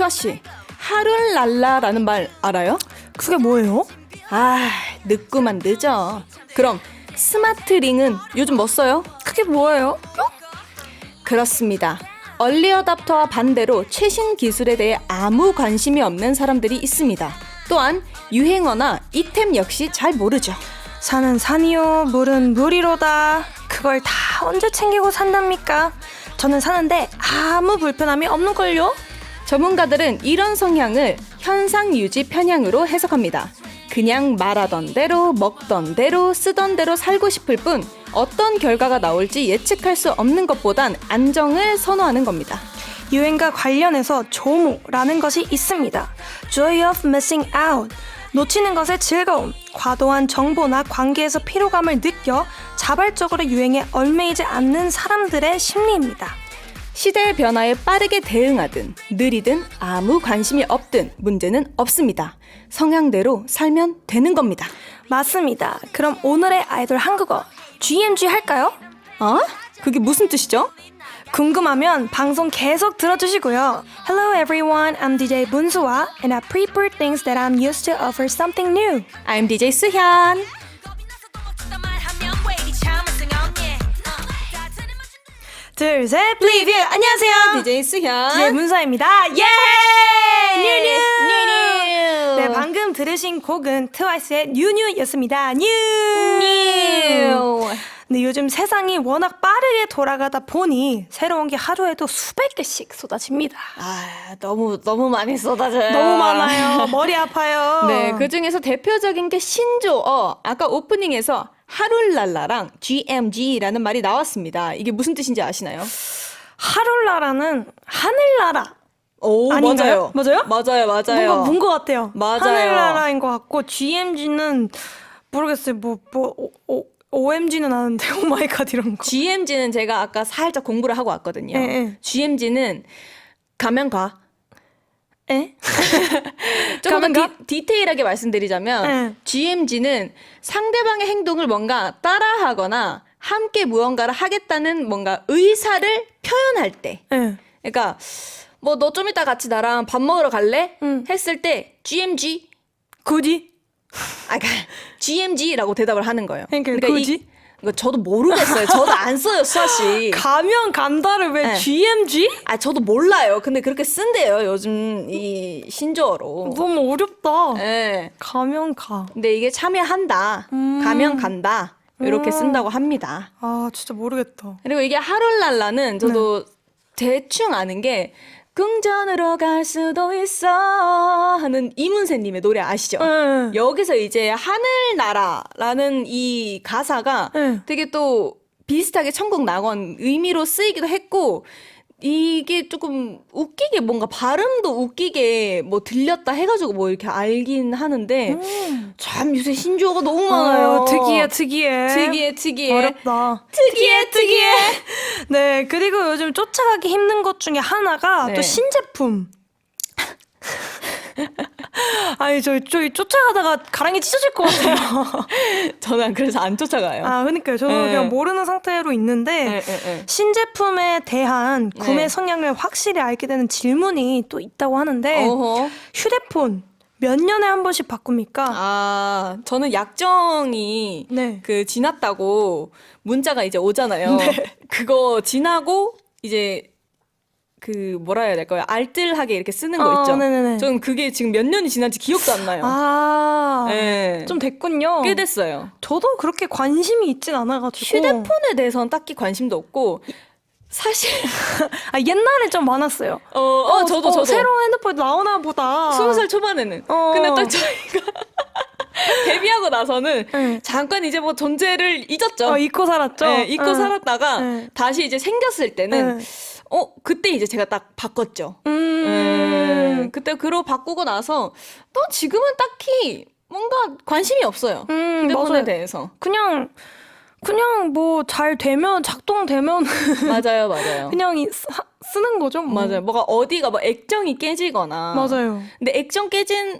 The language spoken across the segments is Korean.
수아씨, 하룰랄라라는 말 알아요? 그게 뭐예요? 아, 늦구만 늦어. 그럼 스마트링은 요즘 뭐 써요? 그게 뭐예요? 그렇습니다. 얼리어답터와 반대로 최신 기술에 대해 아무 관심이 없는 사람들이 있습니다. 또한 유행어나 이템 역시 잘 모르죠. 산은 산이요, 물은 물이로다. 그걸 다 언제 챙기고 산답니까? 저는 사는데 아무 불편함이 없는걸요? 전문가들은 이런 성향을 현상 유지 편향으로 해석합니다. 그냥 말하던 대로, 먹던 대로, 쓰던 대로 살고 싶을 뿐 어떤 결과가 나올지 예측할 수 없는 것보단 안정을 선호하는 겁니다. 유행과 관련해서 조모라는 것이 있습니다. Joy of missing out. 놓치는 것의 즐거움, 과도한 정보나 관계에서 피로감을 느껴 자발적으로 유행에 얽매이지 않는 사람들의 심리입니다. 시대의 변화에 빠르게 대응하든 느리든 아무 관심이 없든 문제는 없습니다. 성향대로 살면 되는 겁니다. 맞습니다. 그럼 오늘의 아이돌 한국어 GMG 할까요? 어? 그게 무슨 뜻이죠? 궁금하면 방송 계속 들어주시고요. Hello everyone, I'm DJ 문수아 and I prepare things that I'm used to offer something new. I'm DJ 수현. 둘, 셋, 플리뷰! 안녕하세요. DJ 수현. DJ 문수아입니다. 예! 뉴뉴! 네, 뉴뉴. 방금 들으신 곡은 트와이스의 뉴뉴였습니다. 뉴! 뉴. 근데 요즘 세상이 워낙 빠르게 돌아가다 보니 새로운 게 하루에도 수백 개씩 쏟아집니다. 아, 너무 많이 쏟아져요. 너무 많아요. 머리 아파요. 네, 그 중에서 대표적인 게 신조어. 아까 오프닝에서 하룰랄라랑 GMG라는 말이 나왔습니다. 이게 무슨 뜻인지 아시나요? 하룰나라는 하늘나라. 오, 아닌가요? 맞아요. 맞아요? 맞아요. 뭔가 본 것 같아요. 맞아요. 하늘나라인 것 같고 GMG는 모르겠어요. OMG는 아는데 오마이갓 이런 거. GMG는 제가 아까 살짝 공부를 하고 왔거든요. 예. GMG는 가면 가. 에? 조금 가면 더 가? 디테일하게 말씀드리자면 예. GMG는 상대방의 행동을 뭔가 따라하거나 함께 무언가를 하겠다는 뭔가 의사를 표현할 때. 예. 그러니까 뭐 너 좀 이따 같이 나랑 밥 먹으러 갈래? 응. 했을 때 GMG 굳이? 그러니까 GMG라고 대답을 하는 거예요. 그러니까 굳이? 이거 저도 모르겠어요. 저도 안 써요, 수아 씨. 가면 간다를 왜 네. GMG? 저도 몰라요. 근데 그렇게 쓴대요, 요즘 이 신조어로. 너무 어렵다. 네. 가면 가. 근데 이게 참여한다, 가면 간다 이렇게 쓴다고 합니다. 아 진짜 모르겠다. 그리고 이게 하룰랄라는 저도 대충 아는 게 궁전으로 갈 수도 있어 하는 이문세님의 노래 아시죠? 네. 여기서 이제 하늘나라라는 이 가사가 네. 되게 또 비슷하게 천국 낙원 의미로 쓰이기도 했고 이게 조금 웃기게 뭔가 발음도 웃기게 뭐 들렸다 해가지고 뭐 이렇게 알긴 하는데 참 요새 신조어가 너무 많아요. 특이해. 어렵다. 특이해. 네, 그리고 요즘 쫓아가기 힘든 것 중에 하나가 네. 또 신제품. 아니, 저희 쫓아가다가 가랑이 찢어질 것 같아요. 저는 그래서 안 쫓아가요. 그러니까요. 저도 네. 그냥 모르는 상태로 있는데 네. 신제품에 대한 구매 네. 성향을 확실히 알게 되는 질문이 또 있다고 하는데 어허. 휴대폰 몇 년에 한 번씩 바꿉니까? 저는 약정이 네. 지났다고 문자가 이제 오잖아요. 그거 지나고 이제 뭐라 해야 될까요? 알뜰하게 이렇게 쓰는 거 있죠. 네네네. 저는 그게 지금 몇 년이 지난지 기억도 안 나요. 네. 좀 됐군요. 꽤 됐어요. 저도 그렇게 관심이 있진 않아가지고. 휴대폰에 대해서는 딱히 관심도 없고 사실 옛날에 좀 많았어요. 저도 새로운 핸드폰 나오나 보다. 20살 초반에는. 근데 딱 저희가 데뷔하고 나서는 네. 잠깐 이제 뭐 존재를 잊었죠. 잊고 살았죠. 네, 잊고 살았다가 네. 다시 이제 생겼을 때는 그때 이제 제가 딱 바꿨죠. 그때 그로 바꾸고 나서 또 지금은 딱히 뭔가 관심이 없어요. 휴대폰에 맞아요. 대해서. 그냥 뭐 잘 되면 작동되면 맞아요. 그냥 쓰는 거죠. 뭐. 맞아요. 뭐가 어디가 뭐 액정이 깨지거나. 맞아요. 근데 액정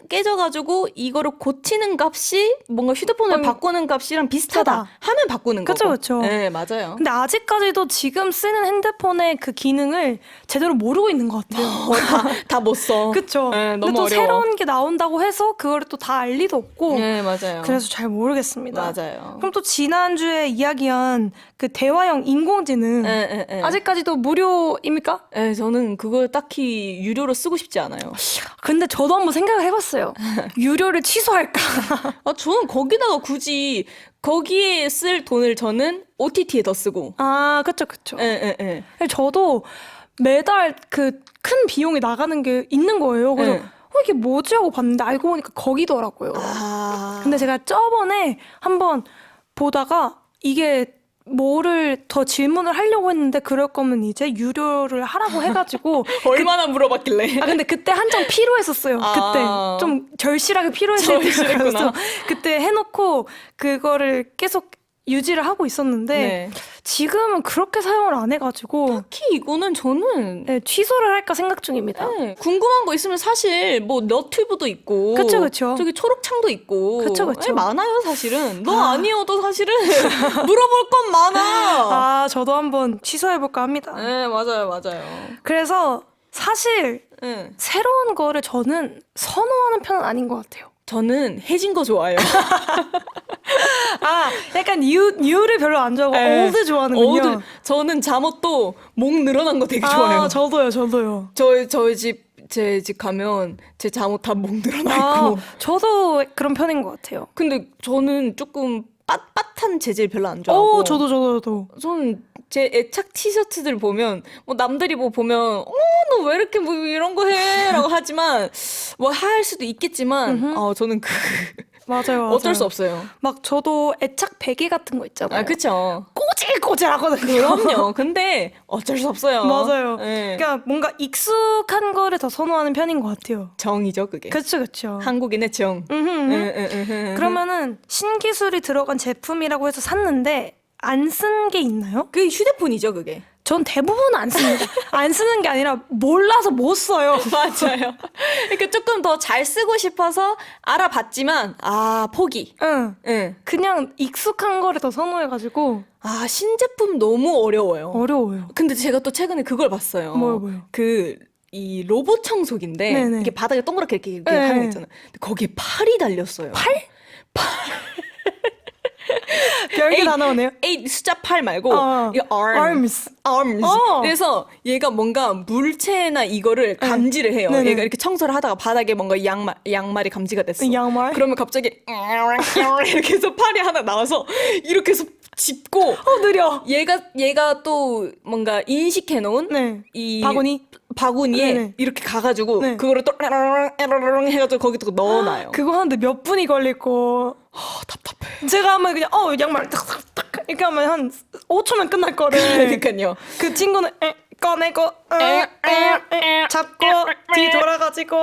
깨져가지고 이거를 고치는 값이 뭔가 휴대폰을 바꾸는 값이랑 비슷하다 비슷하다. 하면 바꾸는 그쵸, 거고. 그쵸. 네, 맞아요. 근데 아직까지도 지금 쓰는 핸드폰의 그 기능을 제대로 모르고 있는 것 같아요. 다 못 써. 그쵸. 네, 근데 너무 또 어려워. 새로운 게 나온다고 해서 그걸 또 다 알 리도 없고. 네, 맞아요. 그래서 잘 모르겠습니다. 맞아요. 그럼 또 지난주에 이야기한 그 대화형 인공지능. 아직까지도 무료입니까? 네, 저는 그걸 딱히 유료로 쓰고 싶지 않아요. 근데 저도 한번 생각을 해봤어요. 유료를 취소할까? 저는 거기다가 굳이 거기에 쓸 돈을 저는 OTT에 더 쓰고. 아, 그쵸. 예. 저도 매달 그 큰 비용이 나가는 게 있는 거예요. 그래서 네. 이게 뭐지 하고 봤는데 알고 보니까 거기더라고요. 근데 제가 저번에 한번 보다가 이게 뭐를 더 질문을 하려고 했는데 그럴 거면 이제 유료를 하라고 해가지고 얼마나 물어봤길래. 근데 그때 한정 필요했었어요. 그때 좀 절실하게 필요했을 때였어. 그때 해놓고 그거를 계속 유지를 하고 있었는데 네. 지금은 그렇게 사용을 안 해가지고 특히 이거는 저는 네, 취소를 할까 생각 중입니다. 네, 궁금한 거 있으면 사실 뭐 너튜브도 있고 그쵸. 저기 초록창도 있고 그쵸. 네, 많아요 사실은. 너 아니어도 사실은 물어볼 건 많아. 아, 저도 한번 취소해볼까 합니다. 네, 맞아요. 그래서 사실 네. 새로운 거를 저는 선호하는 편은 아닌 것 같아요. 저는 해진 거 좋아해요. 약간 뉴를 별로 안 좋아하고 네. 올드 좋아하는군요. 저는 잠옷도 목 늘어난 거 되게 좋아해요. 저도요. 제 집 가면 제 잠옷 다 목 늘어나 있고. 저도 그런 편인 것 같아요. 근데 저는 조금 빳빳한 재질 별로 안 좋아하고. 저도. 저는 제 애착 티셔츠들 보면 뭐 남들이 뭐 보면 너 왜 이렇게 뭐 이런 거 해라고 하지만 뭐 할 수도 있겠지만 저는 맞아요. 어쩔 수 없어요. 막 저도 애착 베개 같은 거 있잖아요. 그쵸. 꼬질꼬질하거든요. 그럼요. 근데 어쩔 수 없어요. 맞아요. 네. 그러니까 뭔가 익숙한 거를 더 선호하는 편인 것 같아요. 정이죠, 그게. 그쵸. 한국인의 정. 그러면은 신기술이 들어간 제품이라고 해서 샀는데 안 쓴 게 있나요? 그게 휴대폰이죠, 그게. 전 대부분 안 씁니다. 안 쓰는 게 아니라 몰라서 못 써요. 맞아요. 그러니까 조금 더 잘 쓰고 싶어서 알아봤지만 포기. 응. 그냥 익숙한 거를 더 선호해가지고 신제품 너무 어려워요. 어려워요. 근데 제가 또 최근에 그걸 봤어요. 뭐요? 이 로봇 청소기인데 네네. 이게 바닥에 동그랗게 이렇게 네. 하는 거 있잖아요. 근데 거기에 팔이 달렸어요. 별게 다 나오네요. 8 숫자 8 말고 이거 arms. 그래서 얘가 뭔가 물체나 이거를 감지를 해요. 네네. 얘가 이렇게 청소를 하다가 바닥에 뭔가 양말이 감지가 됐어. 양말? 그러면 갑자기 이렇게 해서 팔이 하나 나와서 이렇게 해서 짚고 느려. 얘가 또 뭔가 인식해 놓은 네. 이 네네. 바구니에 이렇게 가가지고 네. 그거를 또 에러렁 해가지고 거기 또 넣어놔요. 그거 하는데 몇 분이 걸릴 거. 답답해. 제가 하면 그냥 양말 탁탁탁 이렇게 하면 한 5초면 끝날 거를. 그러니까요. 그 친구는 꺼내고 잡고 뒤 돌아가지고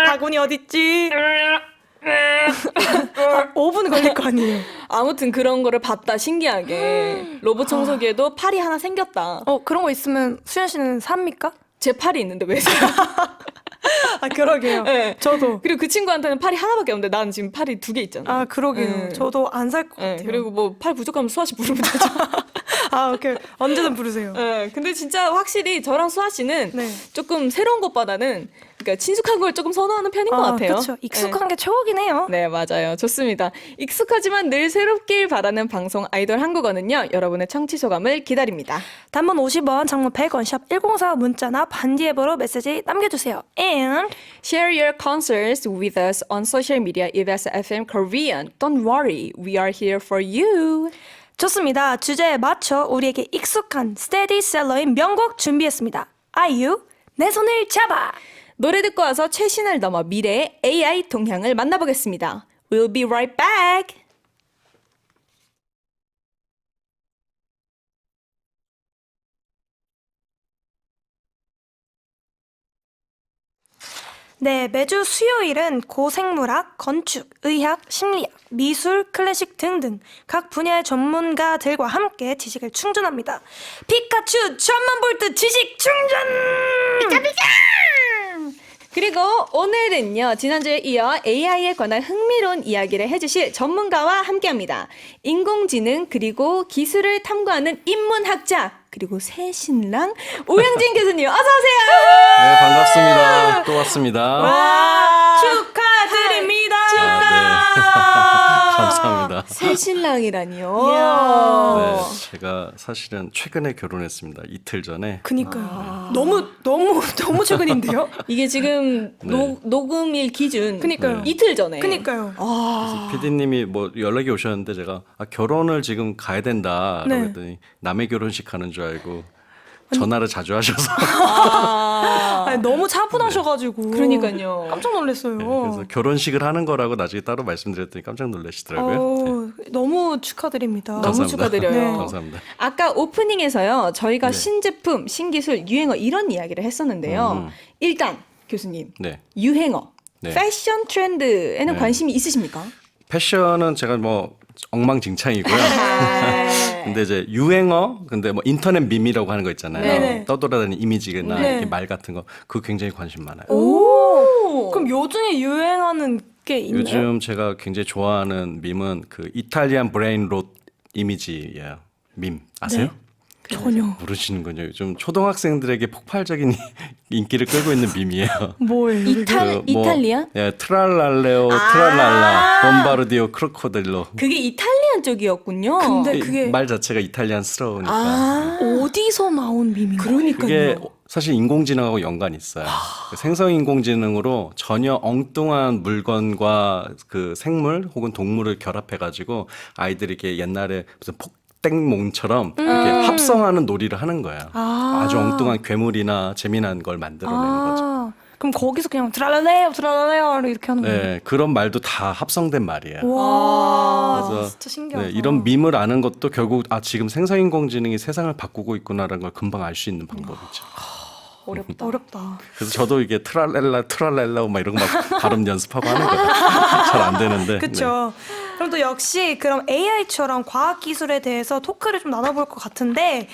바구니 어딨지? 5분 걸릴 거 아니에요. 아무튼 그런 거를 봤다 신기하게. 로봇 청소기에도 팔이 하나 생겼다. 그런 거 있으면 수현 씨는 삽니까? 제 팔이 있는데 왜 사요? 그러게요. 네. 저도. 그리고 그 친구한테는 팔이 하나밖에 없는데 나는 지금 팔이 2개 있잖아. 그러게요. 네. 저도 안 살 것 네, 같아요. 그리고 뭐 팔 부족하면 수아 씨 부르면 되죠. 오케이. 언제든 부르세요. 네, 근데 진짜 확실히 저랑 수아 씨는 네. 조금 새로운 것보다는 그러니까 친숙한 걸 조금 선호하는 편인 것 같아요. 그렇죠. 익숙한 게 최고긴 해요. 네, 맞아요. 좋습니다. 익숙하지만 늘 새롭길 바라는 방송 아이돌 한국어는요. 여러분의 청취 소감을 기다립니다. 단문 50원, 장문 100원, 샵 1045 문자나 반디 앱으로 메시지 남겨주세요. And Share your concerts with us on social media EBS FM Korean. Don't worry, we are here for you. 좋습니다. 주제에 맞춰 우리에게 익숙한 스테디셀러인 명곡 준비했습니다. 아이유, 내 손을 잡아. 노래 듣고 와서 최신을 넘어 미래의 AI 동향을 만나보겠습니다. We'll be right back. 네, 매주 수요일은 고생물학, 건축, 의학, 심리학, 미술, 클래식 등등 각 분야의 전문가들과 함께 지식을 충전합니다. 피카츄 천만 볼트 지식 충전! 그리고 오늘은요, 지난주에 이어 AI에 관한 흥미로운 이야기를 해주실 전문가와 함께합니다. 인공지능 그리고 기술을 탐구하는 인문학자 그리고 새 신랑 오영진 교수님 어서 오세요. 네, 반갑습니다. 또 왔습니다. 와, 축하드립니다. 감사합니다. 새 신랑이라니요. 이야. 네, 제가 사실은 최근에 결혼했습니다. 이틀 전에. 그니까요. 너무 최근인데요? 이게 지금 네. 녹음일 기준 그니까요. 이틀 전에. 그니까요. PD님이 뭐 연락이 오셨는데 제가 결혼을 지금 가야 된다라고 네. 했더니 남의 결혼식 하는 줄 알고 전화를 자주 하셔서 아니, 너무 차분하셔가지고. 그러니까요. 깜짝 놀랐어요. 네, 그래서 결혼식을 하는 거라고 나중에 따로 말씀드렸더니 깜짝 놀라시더라고요. 네. 너무 축하드립니다. 너무 감사합니다. 축하드려요. 네. 감사합니다. 아까 오프닝에서요, 저희가 네. 신제품, 신기술, 유행어 이런 이야기를 했었는데요. 일단 교수님, 네. 유행어, 네. 패션 트렌드에는 네. 관심이 있으십니까? 패션은 제가 뭐 엉망진창이고요. 근데 이제 유행어, 근데 뭐 인터넷 밈이라고 하는 거 있잖아요. 네네. 떠돌아다니는 이미지나 네. 이렇게 말 같은 거, 그거 굉장히 관심 많아요. 오. 그럼 요즘에 유행하는 게 있나요? 요즘 제가 굉장히 좋아하는 밈은 그 이탈리안 브레인 롯 이미지예요. 밈 아세요? 전혀. 모르시는군요. 요즘 초등학생들에게 폭발적인 인기를 끌고 있는 밈이에요. 뭐예요? 이탈리아? 예, 트랄랄레오, 트랄랄라, bombardio, 크로코딜로. 그게 이탈리안 쪽이었군요. 근데 그게 말 자체가 이탈리안스러우니까. 어디서 나온 밈인가요? 그러니까요. 그게 사실 인공지능하고 연관이 있어요. 생성인공지능으로 전혀 엉뚱한 물건과 그 생물 혹은 동물을 결합해가지고 아이들이 이렇게 옛날에 무슨 폭땡몽처럼 이렇게 합성하는 놀이를 하는 거예요. 아주 엉뚱한 괴물이나 재미난 걸 만들어내는 거죠. 그럼 거기서 그냥 드랄랄레요 이렇게 하는 거예요? 네, 그런 말도 다 합성된 말이에요. 와, 그래서 진짜 신기하다. 네, 이런 밈을 아는 것도 결국 지금 생성인공지능이 세상을 바꾸고 있구나라는 걸 금방 알 수 있는 방법이죠. 어렵다. 그래서 저도 이게 트랄랄라 막 이런 거 막 발음 연습하고 하는 거예요. 잘 안 되는데. 그렇죠. 그럼 또 역시 그럼 AI처럼 과학 기술에 대해서 토크를 좀 나눠볼 것 같은데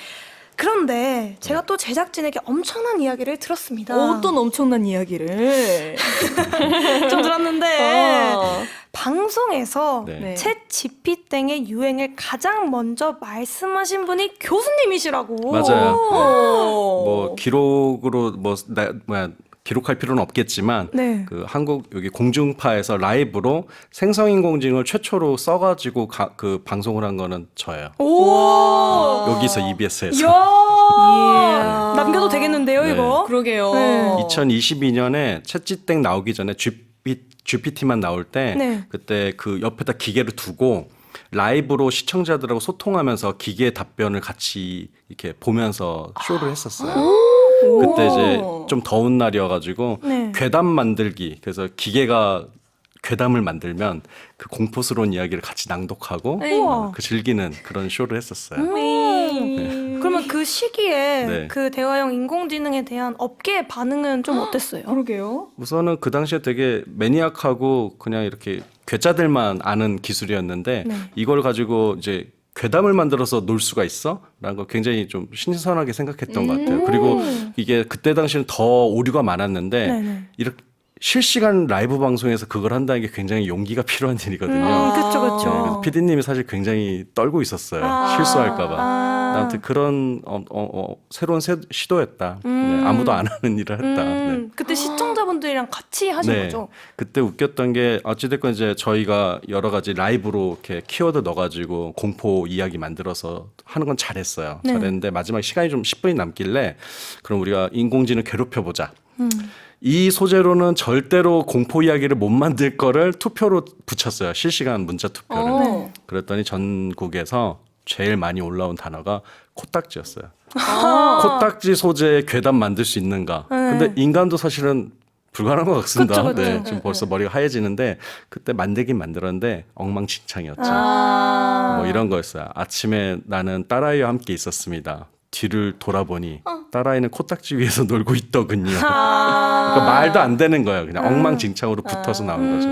그런데 제가 또 제작진에게 엄청난 이야기를 들었습니다. 어떤 엄청난 이야기를. 좀 들었는데 어. 방송에서 네. 챗 GPT의 유행을 가장 먼저 말씀하신 분이 교수님이시라고. 맞아요. 오. 뭐 기록으로 기록할 필요는 없겠지만 네. 그 한국 여기 공중파에서 라이브로 생성인공지능을 최초로 써가지고 그 방송을 한 거는 저예요. 오. 여기서 EBS에서. 이야. 남겨도 되겠는데요, 네. 이거? 그러게요. 네. 2022년에 챗G땡 나오기 전에 GPT만 나올 때 네. 그때 그 옆에다 기계를 두고 라이브로 시청자들하고 소통하면서 기계의 답변을 같이 이렇게 보면서 쇼를 했었어요. 그때 이제 좀 더운 날이어가지고 네. 괴담 만들기, 그래서 기계가 괴담을 만들면 그 공포스러운 이야기를 같이 낭독하고 우와. 그 즐기는 그런 쇼를 했었어요. 그러면 그 시기에 네. 그 대화형 인공지능에 대한 업계의 반응은 좀 어땠어요? 그러게요. 우선은 그 당시에 되게 매니악하고 그냥 이렇게 괴짜들만 아는 기술이었는데 네. 이걸 가지고 이제 괴담을 만들어서 놀 수가 있어? 라는 거 굉장히 좀 신선하게 생각했던 것 같아요. 그리고 이게 그때 당시에는 더 오류가 많았는데 네네. 이렇게 실시간 라이브 방송에서 그걸 한다는 게 굉장히 용기가 필요한 일이거든요. 그쵸, 그쵸. 네, 그래서 PD님이 사실 굉장히 떨고 있었어요. 실수할까봐. 아무튼 그런 새로운 시도였다. 네, 아무도 안 하는 일을 했다. 네. 그때 시청자분들이랑 같이 하신 네. 거죠? 그때 웃겼던 게 어찌됐건 이제 저희가 여러 가지 라이브로 이렇게 키워드 넣어가지고 공포 이야기 만들어서 하는 건 잘했어요. 네. 잘했는데 마지막에 시간이 좀 10분이 남길래 그럼 우리가 인공지능 괴롭혀보자. 이 소재로는 절대로 공포 이야기를 못 만들 거를 투표로 붙였어요. 실시간 문자 투표를. 네. 그랬더니 전국에서 제일 많이 올라온 단어가 코딱지였어요. 코딱지 소재의 괴담 만들 수 있는가? 근데 인간도 사실은 불가능한 것 같습니다. 그쵸, 그쵸. 네, 지금 벌써 머리가 하얘지는데 그때 만들긴 만들었는데 엉망진창이었죠. 뭐 이런 거였어요. 아침에 나는 딸아이와 함께 있었습니다. 뒤를 돌아보니 딸아이는 코딱지 위에서 놀고 있더군요. 그러니까 말도 안 되는 거예요. 그냥 엉망진창으로 붙어서 나온 거죠.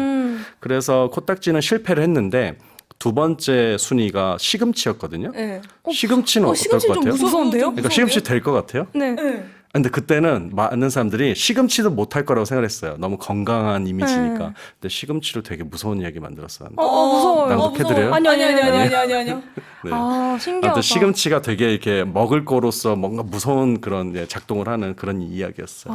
그래서 코딱지는 실패를 했는데 두 번째 순위가 시금치였거든요. 네. 시금치는 어떨 시금치 것 좀 같아요? 무서운데요? 그러니까 시금치 될 것 같아요? 네. 네. 근데 그때는 많은 사람들이 시금치도 못할 거라고 생각했어요. 너무 건강한 이미지니까. 근데 시금치로 되게 무서운 이야기 만들었어요. 무서워요. 낭독해드려요? 아니요. 아니요. 네. 아, 신기하다. 아무튼 시금치가 되게 이렇게 먹을 거로서 뭔가 무서운 그런 작동을 하는 그런 이야기였어요.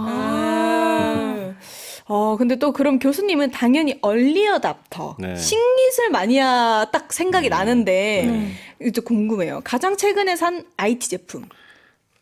근데 또 그럼 교수님은 당연히 얼리 어답터, 네. 신기술 마니아 딱 생각이 나는데 이제 궁금해요. 가장 최근에 산 IT 제품.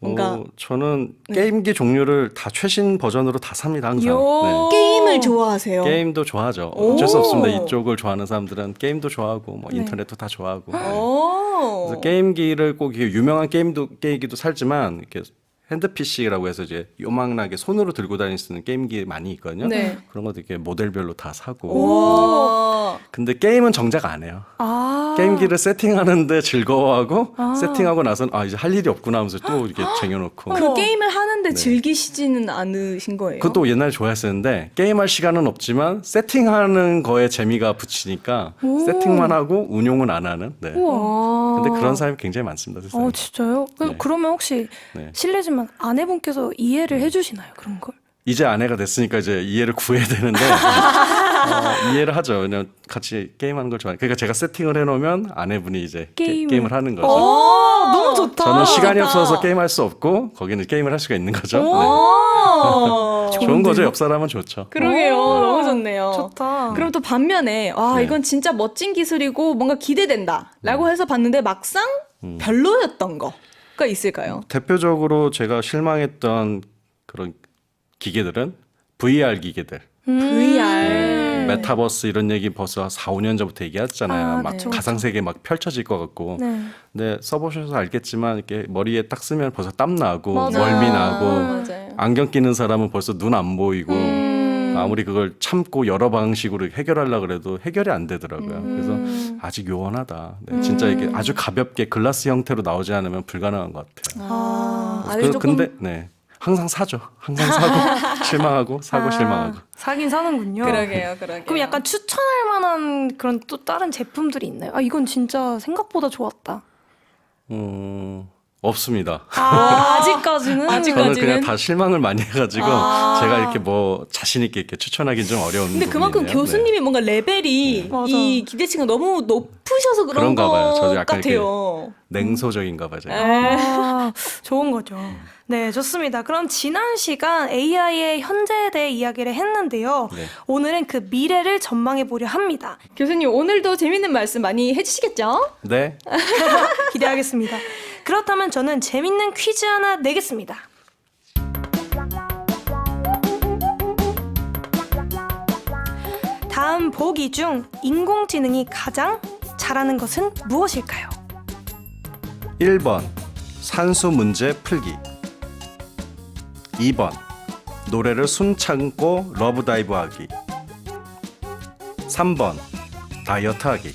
뭔가 저는 게임기 종류를 다 최신 버전으로 다 삽니다 항상. 네. 게임을 좋아하세요. 게임도 좋아하죠. 어쩔 수 없습니다. 이쪽을 좋아하는 사람들은 게임도 좋아하고 뭐 인터넷도 다 좋아하고. 네. 그래서 게임기를 꼭 이렇게 유명한 게임기도 살지만 이렇게 핸드 PC라고 해서 이제 요망하게 손으로 들고 다닐 수 있는 게임기 많이 있거든요. 네. 그런 것도 이렇게 모델별로 다 사고. 오. 근데 게임은 정작 안 해요. 아. 게임기를 세팅하는데 즐거워하고 세팅하고 나서는 이제 할 일이 없구나 하면서 또 이렇게 쟁여놓고. 그 게임을 하는데 즐기시지는 않으신 거예요? 그것도 옛날에 좋아했었는데 게임할 시간은 없지만 세팅하는 거에 재미가 붙이니까 세팅만 하고 운용은 안 하는. 네. 우와. 근데 그런 사람이 굉장히 많습니다. 세상에. 진짜요? 네. 그러면 혹시 네. 실례지만 아내분께서 이해를 해주시나요? 그런 걸? 이제 아내가 됐으니까 이제 이해를 구해야 되는데 이해를 하죠. 왜냐면 같이 게임하는 걸 좋아해요. 그러니까 제가 세팅을 해놓으면 아내분이 이제 게임을 하는 거죠. 너무 좋다. 저는 시간이 없어서 게임할 수 없고 거기는 게임을 할 수가 있는 거죠. 네. 좋은 거죠. 옆 사람은 좋죠. 그러게요. 너무 좋네요. 좋다. 그럼 또 반면에 네. 이건 진짜 멋진 기술이고 뭔가 기대된다라고 해서 봤는데 막상 별로였던 거가 있을까요? 대표적으로 제가 실망했던 그런 기계들은 VR 기계들. VR. 메타버스 이런 얘기 벌써 4, 5년 전부터 얘기했잖아요. 막 네. 가상세계 막 펼쳐질 것 같고. 네. 근데 써보셔서 알겠지만 이렇게 머리에 딱 쓰면 벌써 땀 나고 맞아. 멀미 나고 맞아요. 안경 끼는 사람은 벌써 눈 안 보이고 아무리 그걸 참고 여러 방식으로 해결하려고 그래도 해결이 안 되더라고요. 그래서 아직 요원하다. 네, 진짜 이게 아주 가볍게 글라스 형태로 나오지 않으면 불가능한 것 같아요. 아니 조금 근데 네. 항상 사죠. 항상 사고 실망하고 사고 실망하고. 사긴 사는군요. 그러게요. 그럼 약간 추천할 만한 그런 또 다른 제품들이 있나요? 이건 진짜 생각보다 좋았다. 없습니다. 아직까지는? 저는 그냥 다 실망을 많이 해가지고 제가 이렇게 뭐 자신 있게 이렇게 추천하기는 좀 어려운 근데 그만큼 부분이네요. 교수님이 뭔가 레벨이 맞아. 이 기대치가 너무 높으셔서 그런 그런가 봐요. 저도 것 약간 같아요. 냉소적인가 봐요. 제가. 좋은 거죠. 네, 좋습니다. 그럼 지난 시간 AI의 현재에 대해 이야기를 했는데요. 네. 오늘은 그 미래를 전망해 보려 합니다. 교수님 오늘도 재밌는 말씀 많이 해주시겠죠? 네. 기대하겠습니다. 그렇다면 저는 재밌는 퀴즈 하나 내겠습니다. 다음 보기 중 인공지능이 가장 잘하는 것은 무엇일까요? 1번 산수 문제 풀기. 2번 노래를 숨 참고 러브 다이브 하기. 3번 다이어트 하기.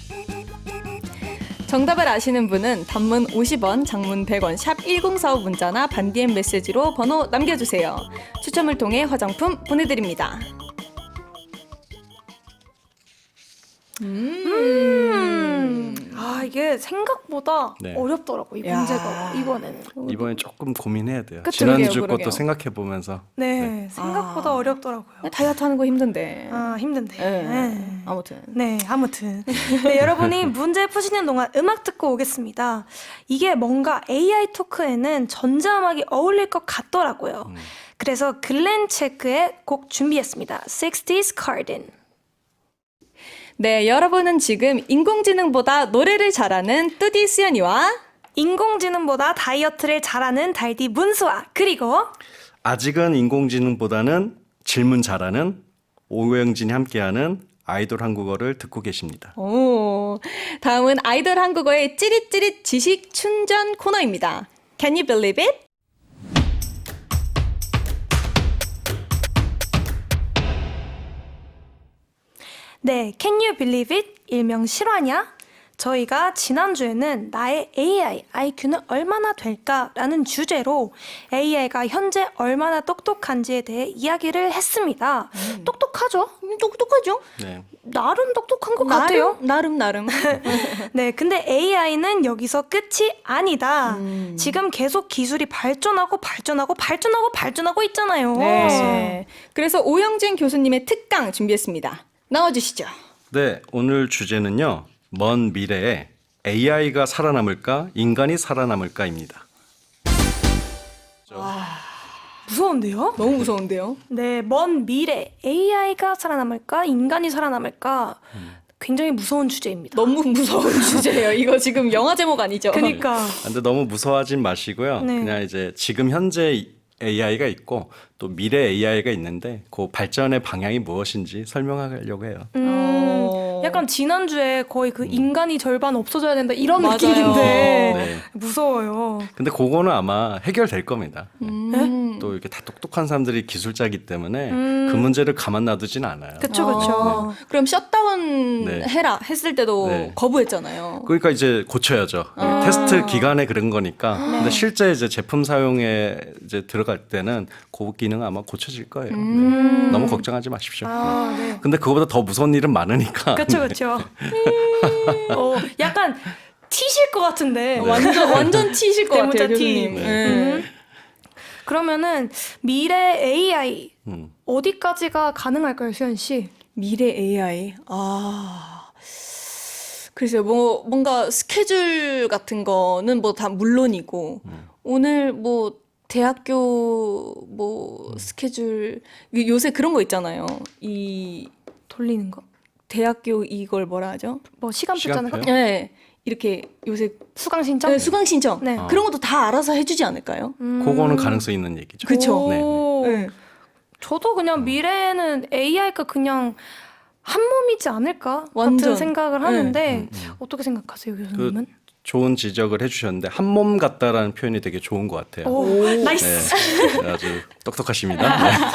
정답을 아시는 분은 단문 50원, 장문 100원, 샵 1045 문자나 반디엠 메시지로 번호 남겨주세요. 추첨을 통해 화장품 보내드립니다. 이게 생각보다 네. 어렵더라고, 이 야. 문제가 이번에는. 이번에 조금 고민해야 돼요. 그쵸, 지난주 그러게요. 것도 생각해 보면서. 네, 생각보다 어렵더라고요. 다이어트 하는 거 힘든데. 힘든데. 네. 아무튼. 네, 아무튼. 네, 여러분이 문제 푸시는 동안 음악 듣고 오겠습니다. 이게 뭔가 AI 토크에는 전자음악이 어울릴 것 같더라고요. 그래서 글렌 체크의 곡 준비했습니다. 60s Garden. 네, 여러분은 지금 인공지능보다 노래를 잘하는 뚜디 수연이와 인공지능보다 다이어트를 잘하는 달디 문수아, 그리고 아직은 인공지능보다는 질문 잘하는 오영진이 함께하는 아이돌 한국어를 듣고 계십니다. 오, 다음은 아이돌 한국어의 찌릿찌릿 지식 충전 코너입니다. Can you believe it? 네, Can you believe it? 일명 실화냐? 저희가 지난주에는 나의 AI, IQ는 얼마나 될까라는 주제로 AI가 현재 얼마나 똑똑한지에 대해 이야기를 했습니다. 똑똑하죠? 똑똑하죠? 네. 나름 똑똑한 것 같아요. 나름. 네, 근데 AI는 여기서 끝이 아니다. 지금 계속 기술이 발전하고 있잖아요. 네. 그래서 오영진 교수님의 특강 준비했습니다. 나와주시죠. 네, 오늘 주제는요. 먼 미래에 AI가 살아남을까, 인간이 살아남을까입니다. 무서운데요? 너무 무서운데요? 네, 먼 미래 AI가 살아남을까, 인간이 살아남을까 굉장히 무서운 주제입니다. 너무 무서운 주제예요. 이거 지금 영화 제목 아니죠? 그러니까 근데 너무 무서워하진 마시고요. 네. 그냥 이제 지금 현재 AI가 있고 또 미래 AI가 있는데 그 발전의 방향이 무엇인지 설명하려고 해요. 약간 지난주에 거의 그 인간이 절반 없어져야 된다 이런 맞아요. 느낌인데 네. 무서워요. 근데 그거는 아마 해결될 겁니다. 네? 또 이렇게 다 똑똑한 사람들이 기술자이기 때문에 그 문제를 가만 놔두진 않아요. 그쵸. 그럼 셧다운 네. 해라 했을 때도 네. 거부했잖아요. 그러니까 이제 고쳐야죠. 테스트 기간에 그런 거니까. 근데 실제 이제 제품 사용에 이제 들어갈 때는 그 기능 아마 고쳐질 거예요. 네. 너무 걱정하지 마십시오. 네. 근데 그거보다 더 무서운 일은 많으니까. 그쵸. 약간 티실 것 같은데. 완전 티실 것 대문자 같아요, 티. 교수님. 네. 그러면 미래 AI 음. 어디까지가 가능할까요, 수현 씨? 미래 AI. 글쎄요, 뭔가 스케줄 같은 거는 뭐 다 물론이고, 오늘 뭐 대학교 뭐 스케줄, 요새 그런 거 있잖아요. 이 돌리는 거. 대학교 이걸 뭐라 하죠? 뭐 시간표 짜는 거? 시간표요? 네. 이렇게 요새 수강 신청? 네, 수강 신청. 네. 그런 것도 다 알아서 해주지 않을까요? 그거는 가능성 있는 얘기죠. 그쵸. 네. 네. 저도 그냥 미래에는 AI가 그냥 한 몸이지 않을까 완전. 같은 생각을 하는데 어떻게 생각하세요, 교수님은? 좋은 지적을 해주셨는데 한 몸 같다라는 표현이 되게 좋은 것 같아요. 오, 나이스. 네, 아주 똑똑하십니다.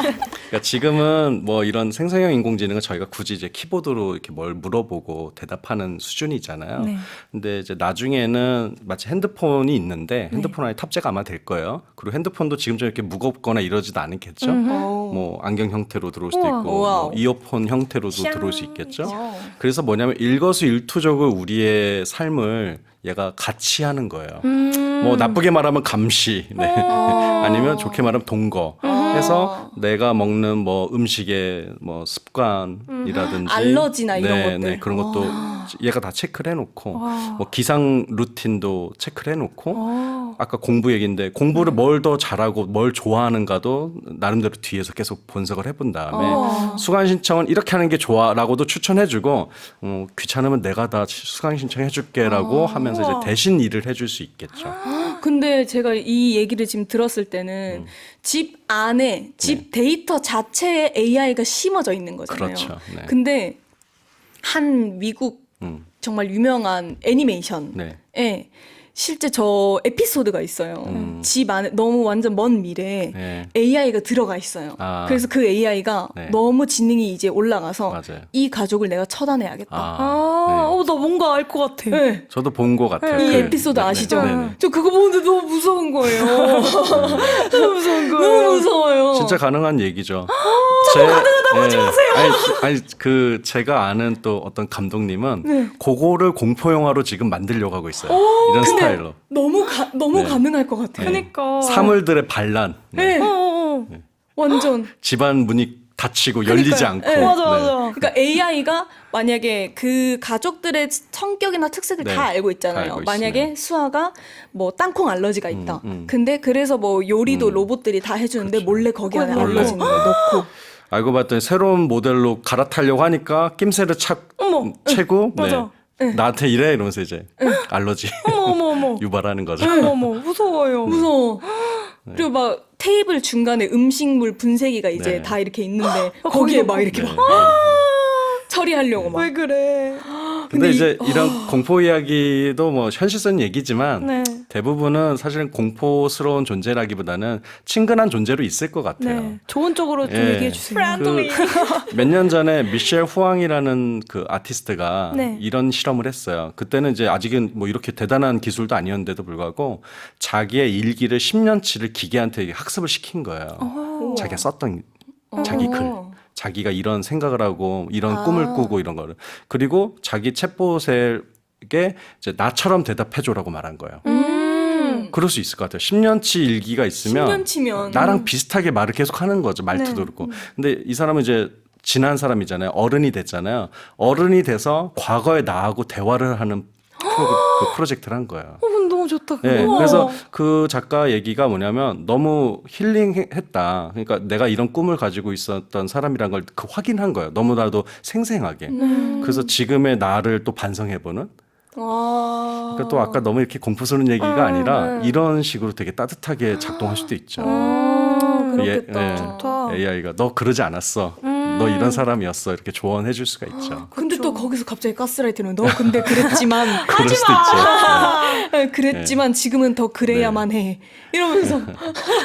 네. 그러니까 지금은 뭐 이런 생성형 인공지능은 저희가 굳이 이제 키보드로 이렇게 뭘 물어보고 대답하는 수준이잖아요. 네. 근데 이제 나중에는 마치 핸드폰이 있는데 핸드폰 안에 탑재가 아마 될 거예요. 그리고 핸드폰도 지금처럼 이렇게 무겁거나 이러지도 않겠죠. 뭐 안경 형태로 들어올 수도 우와. 있고 우와우. 뭐 이어폰 형태로도 샹. 들어올 수 있겠죠. 와우. 그래서 뭐냐면 일거수일투족을 우리의 삶을 얘가 같이 하는 거예요. 뭐 나쁘게 말하면 감시, 네. 아니면 좋게 말하면 동거. 해서 내가 먹는 뭐 음식의 뭐 습관이라든지 알러지나 이런 것들. 네, 그런 것도 얘가 다 체크를 해놓고 뭐 기상 루틴도 체크를 해놓고 아까 공부 얘기인데 공부를 뭘 더 잘하고 뭘 좋아하는가도 나름대로 뒤에서 계속 분석을 해본 다음에 수강 신청은 이렇게 하는 게 좋아라고도 추천해주고 귀찮으면 내가 다 수강 신청해줄게라고 하면서 이제 대신 일을 해줄 수 있겠죠. 근데 제가 이 얘기를 지금 들었을 때는 집 안에 집 데이터 자체에 AI가 심어져 있는 거잖아요. 그렇죠. 네. 근데 한 미국 정말 유명한 애니메이션에 네. 실제 저 에피소드가 있어요. 집 안에 너무 완전 먼 미래에 네. AI가 들어가 있어요. 아. 그래서 그 AI가 네. 너무 지능이 이제 올라가서 맞아요. 이 가족을 내가 처단해야겠다. 나 뭔가 알 것 같아. 네. 저도 본 것 같아요. 이 그- 에피소드 네네. 아시죠? 네네. 저 그거 보는데 너무 무서운 거예요. 너무 무서운 거예요. 너무 무서워요. 진짜 가능한 얘기죠. 가능하다고 하지 마세요. 아니 그 제가 아는 또 어떤 감독님은 그거를 공포 영화로 지금 만들려고 하고 있어요. 이런 스타일로. 너무 네. 가능할 것 같아요. 그러니까. 사물들의 반란. 네. 네. 어. 완전. 집안 문이 닫히고 열리지 않고. 네. 맞아. 그러니까 AI가 만약에 그 가족들의 성격이나 특색을 네. 다 알고 있잖아요. 다 알고 만약에 있으면. 수아가 뭐 땅콩 알러지가 있다. 근데 그래서 뭐 요리도 로봇들이 다 해주는데 몰래 거기 안에 몰래. 알러지 있는 거 넣고. 알고 봤더니 새로운 모델로 갈아타려고 하니까 낌새를 채고 맞아. 나한테 이래 이러면서 이제 알러지 어머. 유발하는 거죠. 어머, 무서워요. 무서워. 그리고 막 테이블 중간에 음식물 분쇄기가 이제 네. 다 이렇게 있는데 거기에 막 이렇게 네. 막 처리하려고 막. 왜 그래? 근데 이제 이런 공포 이야기도 뭐 현실성 얘기지만 네. 대부분은 사실은 공포스러운 존재라기보다는 친근한 존재로 있을 것 같아요. 네. 좋은 쪽으로 좀 예. 얘기해 주세요. 몇 년 전에 미셸 후앙이라는 그 아티스트가 네. 이런 실험을 했어요. 그때는 이제 아직은 뭐 이렇게 대단한 기술도 아니었는데도 불구하고 자기의 일기를 10년치를 기계한테 학습을 시킨 거예요. 자기가 썼던 자기 글. 자기가 이런 생각을 하고 이런 꿈을 꾸고 이런 거를. 그리고 자기 챗봇에게 이제 나처럼 대답해줘라고 말한 거예요. 그럴 수 있을 것 같아요. 10년치 일기가 있으면 10년치면 나랑 비슷하게 말을 계속 하는 거죠. 말투도 네. 그렇고. 근데 이 사람은 이제 지난 사람이잖아요. 어른이 됐잖아요. 어른이 돼서 과거의 나하고 대화를 하는 그 프로젝트를 한 거예요. 너무 좋다. 그거. 네, 그래서 그 작가 얘기가 뭐냐면 너무 힐링했다. 그러니까 내가 이런 꿈을 가지고 있었던 사람이란 걸 그 확인한 거예요. 너무나도 생생하게. 그래서 지금의 나를 또 반성해보는. 그러니까 또 아까 너무 이렇게 공포스러운 얘기가 아니라 이런 식으로 되게 따뜻하게 작동할 수도 있죠. 그렇겠다. 좋다. AI가 너 그러지 않았어. 너 이런 사람이었어. 이렇게 조언해 줄 수가 있죠. 근데 또 거기서 갑자기 가스라이트는 너 근데 그랬지만 그럴 수도 있죠. 네. 그랬지만 지금은 더 그래야만 해 이러면서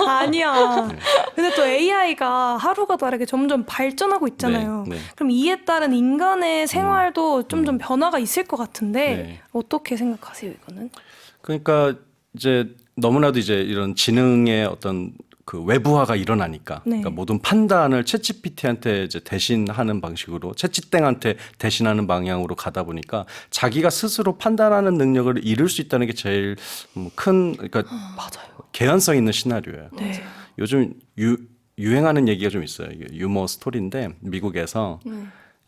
아니야. 근데 또 AI가 하루가 다르게 점점 발전하고 있잖아요. 네, 네. 그럼 이에 따른 인간의 생활도 좀 변화가 있을 것 같은데 네. 어떻게 생각하세요, 이거는? 그러니까 이제 너무나도 이제 이런 지능의 어떤 그 외부화가 일어나니까 네. 그러니까 모든 판단을 챗GPT한테 이제 대신하는 방식으로 챗G땡한테 대신하는 방향으로 가다 보니까 자기가 스스로 판단하는 능력을 잃을 수 있다는 게 제일 큰 그러니까 맞아요. 개연성 있는 시나리오예요. 네. 요즘 유행하는 얘기가 좀 있어요. 이게 유머 스토리인데 미국에서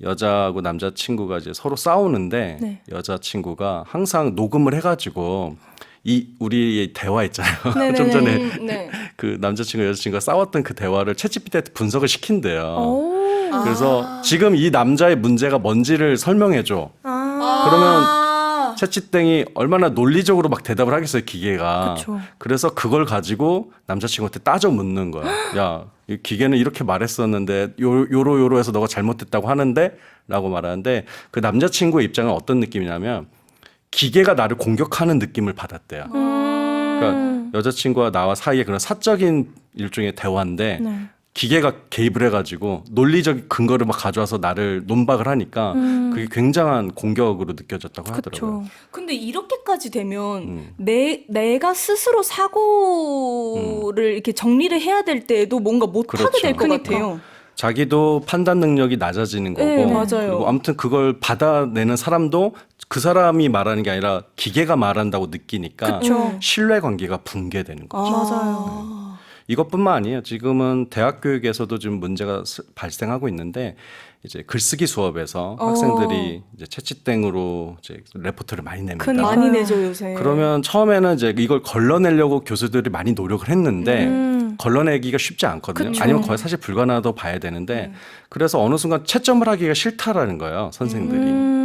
여자하고 남자친구가 이제 서로 싸우는데 네. 여자친구가 항상 녹음을 해가지고 이 우리의 대화 있잖아요. 네네네. 좀 전에 네. 그 남자친구 여자친구가 싸웠던 그 대화를 챗GPT한테 분석을 시킨대요. 오. 그래서 지금 이 남자의 문제가 뭔지를 설명해줘. 그러면 챗GPT이 얼마나 논리적으로 막 대답을 하겠어요, 기계가. 그쵸. 그래서 그걸 가지고 남자친구한테 따져 묻는 거야. 야, 이 기계는 이렇게 말했었는데 요로 해서 너가 잘못했다고 하는데? 라고 말하는데 그 남자친구의 입장은 어떤 느낌이냐면 기계가 나를 공격하는 느낌을 받았대요. 그러니까 여자친구와 나와 사이에 그런 사적인 일종의 대화인데 네. 기계가 개입을 해가지고 논리적 근거를 막 가져와서 나를 논박을 하니까 그게 굉장한 공격으로 느껴졌다고 하더라고요. 그쵸. 근데 이렇게까지 되면 내가 스스로 사고를 이렇게 정리를 해야 될 때에도 뭔가 못하게 그렇죠. 될 것 그러니까. 같아요. 자기도 판단 능력이 낮아지는 거고 네, 맞아요. 그리고 아무튼 그걸 받아내는 사람도 그 사람이 말하는 게 아니라 기계가 말한다고 느끼니까 그쵸. 신뢰 관계가 붕괴되는 거죠. 맞아요. 이것뿐만 아니에요. 지금은 대학 교육에서도 지금 문제가 발생하고 있는데 이제 글쓰기 수업에서 학생들이 이제 채찍땡으로 이제 레포트를 많이 냅니다. 그러니까요. 많이 내죠 요새. 그러면 처음에는 이제 이걸 걸러내려고 교수들이 많이 노력을 했는데 걸러내기가 쉽지 않거든요. 그쵸. 아니면 거의 사실 불가능하다고 봐야 되는데 그래서 어느 순간 채점을 하기가 싫다라는 거예요. 선생들이.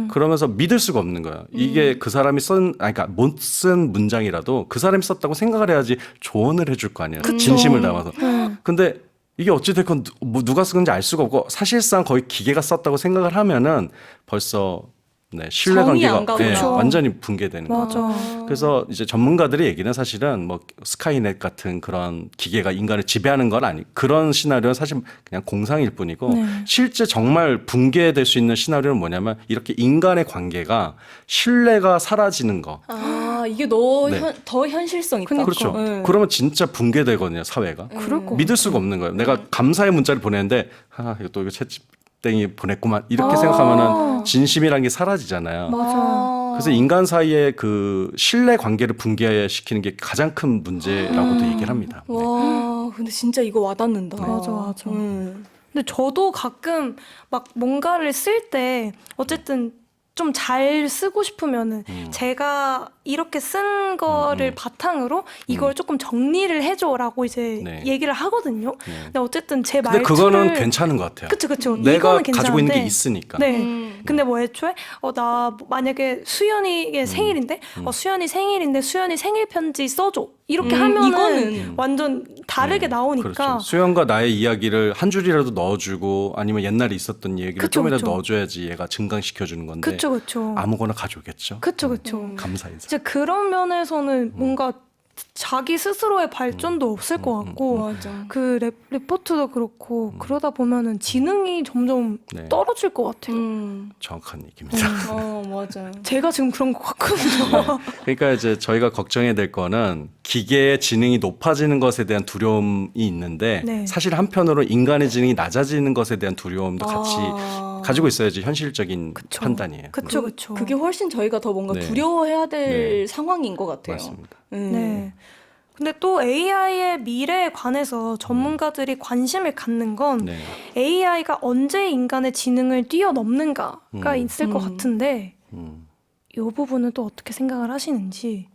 그러면서 믿을 수가 없는 거예요. 이게 그 사람이 그러니까 못 쓴 문장이라도 그 사람이 썼다고 생각을 해야지 조언을 해줄 거 아니에요. 진심을 담아서. 근데 이게 어찌됐건 누가 쓴 건지 알 수가 없고 사실상 거의 기계가 썼다고 생각을 하면은 벌써 신뢰 정이 관계가 안 가구나. 완전히 붕괴되는 거죠. 맞아. 그래서 이제 전문가들의 얘기는 사실은 뭐 스카이넷 같은 그런 기계가 인간을 지배하는 건 아니 그런 시나리오는 사실 그냥 공상일 뿐이고 실제 정말 붕괴될 수 있는 시나리오는 뭐냐면 이렇게 인간의 관계가 신뢰가 사라지는 거. 이게 네. 더 현실성 있다. 그렇죠. 네. 그러면 진짜 붕괴되거든요, 사회가. 그럴 거. 믿을 수가 없는 거예요. 내가 감사의 문자를 보냈는데 이거 채찍땡이 보냈구만 이렇게 생각하면은 진심이란 게 사라지잖아요. 맞아. 그래서 인간 사이의 그 신뢰 관계를 붕괴시키는 게 가장 큰 문제라고도 얘기를 합니다. 네. 와, 근데 진짜 이거 와닿는다. 맞아. 근데 저도 가끔 막 뭔가를 쓸 때 어쨌든 좀 잘 쓰고 싶으면은 제가 이렇게 쓴 거를 바탕으로 이걸 조금 정리를 해줘라고 이제 네. 얘기를 하거든요. 근데 어쨌든 제 근데 말투를 그거는 괜찮은 것 같아요. 그쵸. 내가 이거는 가지고 있는 게 괜찮은데 있으니까. 네. 근데 뭐 애초에 나 만약에 수연이의 생일인데 수연이 생일인데 수연이 생일 편지 써줘 이렇게 하면은 이거는 완전 다르게 나오니까 그렇죠. 수연과 나의 이야기를 한 줄이라도 넣어주고 아니면 옛날에 있었던 얘기를 그쵸, 조금이라도 그쵸. 넣어줘야지 얘가 증강시켜주는 건데 그쵸 아무거나 가져오겠죠. 그쵸 감사해서. 진짜 그런 면에서는 뭔가 자기 스스로의 발전도 없을 것 같고 맞아. 그 리포트도 그렇고 그러다 보면은 지능이 점점 네. 떨어질 것 같아요. 정확한 얘기입니다. 맞아. 제가 지금 그런 것 같거든요. 그러니까 이제 저희가 걱정해야 될 거는 기계의 지능이 높아지는 것에 대한 두려움이 있는데 네. 사실 한편으로 인간의 지능이 낮아지는 것에 대한 두려움도 같이 가지고 있어야지 현실적인 판단이에요. 그쵸. 그게 훨씬 저희가 더 뭔가 네. 두려워해야 될 네. 상황인 것 같아요. 맞습니다. 네. 근데 또 AI의 미래에 관해서 전문가들이 관심을 갖는 건 네. AI가 언제 인간의 지능을 뛰어넘는가가 있을 것 같은데 이 부분은 또 어떻게 생각을 하시는지.